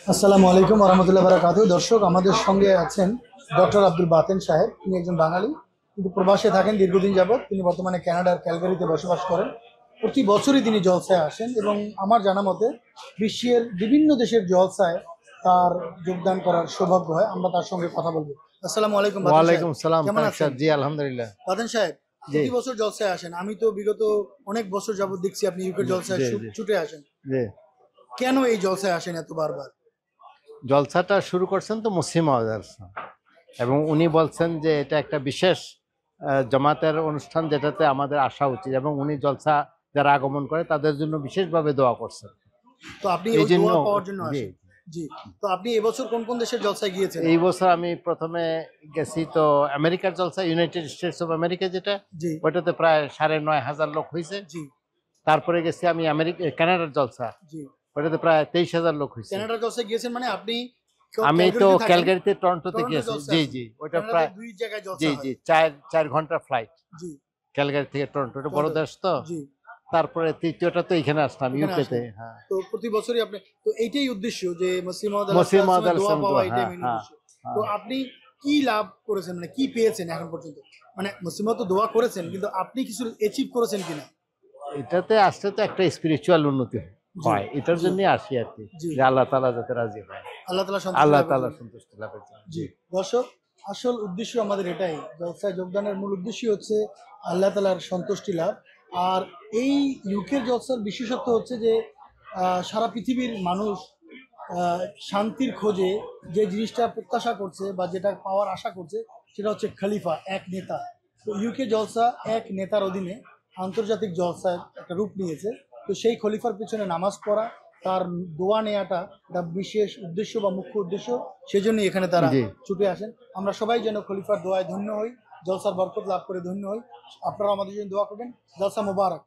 আসসালামু আলাইকুম রহমতুল্লাহ বারাকাতুহু। দর্শক, আমাদের সঙ্গে আছেন ডক্টর আব্দুল বাতেন সাহেব। তিনি একজন বাঙালি, কিন্তু প্রবাসে থাকেন দীর্ঘদিন যাবৎ। তিনি বর্তমানে কানাডার ক্যালগারিতে বসবাস করেন। প্রতি বছরই তিনি জলসায় আসেন এবং আমার জানা মতে বিশ্বের বিভিন্ন দেশের জলসায় তার যোগদান করার সৌভাগ্য হয়। আমরা তার সঙ্গে কথা বলবো। আসসালামু আলাইকুম বাতেন সাহেব, ওয়ালাইকুম সালাম। কেমন তারেক আছেন? সাহেব, জি আলহামদুলিল্লাহ। বাতেন সাহেব, জি প্রতি বছর জলসায় আসেন। আমি তো বিগত অনেক বছর যাবৎ দেখছি আপনি ইউকে জলসায় জি জি ছুটে আসেন। জি কেন এই জলসায় আসেন এত বারবার? জলসাটা শুরু করছেন তো মুসলিম আওয়াজ, এবং উনি বলছেন যে এটা একটা বিশেষ জামাতের অনুষ্ঠান যেটাতে আমাদের আসা উচিত, এবং উনি জলসা যারা আগমন করে তাদের জন্য বিশেষভাবে দোয়া করছেন। তো আপনি এই ওই জন্য দোয়া পাওয়ার জন্য জি আসেন। জি। তো আপনি এবছর কোন কোন দেশের জলসায় গিয়েছেন? এই বছর আমি প্রথমে গেছি তো আমেরিকার জলসা, ইউনাইটেড স্টেটস অফ আমেরিকা যেটা, জি ওইটাতে প্রায় ৯,৫০০ লোক হয়েছে। জি তারপরে গেছি আমি কানাডার জলসা, জি। ওইটাতে প্রায় ২৩,০০০ লোক হয়েছে। কানাডার জলসায় গিয়েছেন মানে আপনি আমি তো ক্যালগারিতে থাকেন, ক্যালগারিতে টরন্টোতে টরন্টো গিয়েছি। জলসায় জি আছেন। জি ওইটা কানাডাতে প্রায় দুই জায়গায় জি জলসা জি হয়। চার ঘন্টা ফ্লাইট জি। ক্যালগারি থেকে টরন্টো, এটা বড় টরন্টো। দেশ তো। জি। তারপরে তৃতীয়টা তো এখানে আসলাম এখানে ইউকেতে। আসলেন। হ্যাঁ, তো প্রতি বছরই আপনি, তো এইটাই উদ্দেশ্য যে মসিহ মাউদ আলাইহিস মসিহ মাউদ সালামের আলাইহিস দোয়া সালাম পাওয়া, দোয়া, এটাই হ্যাঁ মেইন হ্যাঁ উদ্দেশ্য। তো হ্যাঁ। আপনি কি লাভ করেছেন, মানে কি পেয়েছেন এখন পর্যন্ত? মানে মসিহ মাউদ তো দোয়া করেছেন, কিন্তু আপনি কিছু অ্যাচিভ করেছেন কিনা? এটাতে আসলে তো একটা স্পিরিচুয়াল উন্নতি জি হয়, এটার জি জন্যই আসি আর কি, জি। যে আল্লাহ তাআলা যাতে রাজি হয়, আল্লাহ তাআলা সন্তুষ্টি আল্লাহ লাভের তাআলা জন্য। সন্তুষ্টি লাভের জন্য। জি। জি দর্শক, আসল উদ্দেশ্য আমাদের এটাই। জলসায় যোগদানের মূল উদ্দেশ্যই হচ্ছে আল্লাহ তাআলার সন্তুষ্টি লাভ। আর এই ইউকের জলসার বিশেষত্ব হচ্ছে যে সারা পৃথিবীর মানুষ শান্তির খোঁজে যে জিনিসটা প্রত্যাশা করছে বা যেটা পাওয়ার আশা করছে, সেটা হচ্ছে খলিফা, এক নেতা। তো ইউকে জলসা এক নেতার অধীনে আন্তর্জাতিক জলসায় একটা রূপ নিয়েছে। তো সেই খলিফার পিছনে নামাজ পড়া, তার দোয়া নেওয়াটা একটা বিশেষ উদ্দেশ্য বা মুখ্য উদ্দেশ্য। সেজন্যই এখানে তারা জি ছুটে আসেন। আমরা সবাই যেন খলিফার দোয়ায় ধন্য হই, জলসার বরকত লাভ করে ধন্য হই। আপনারা আমাদের জন্য দোয়া করবেন। জলসা মোবারক।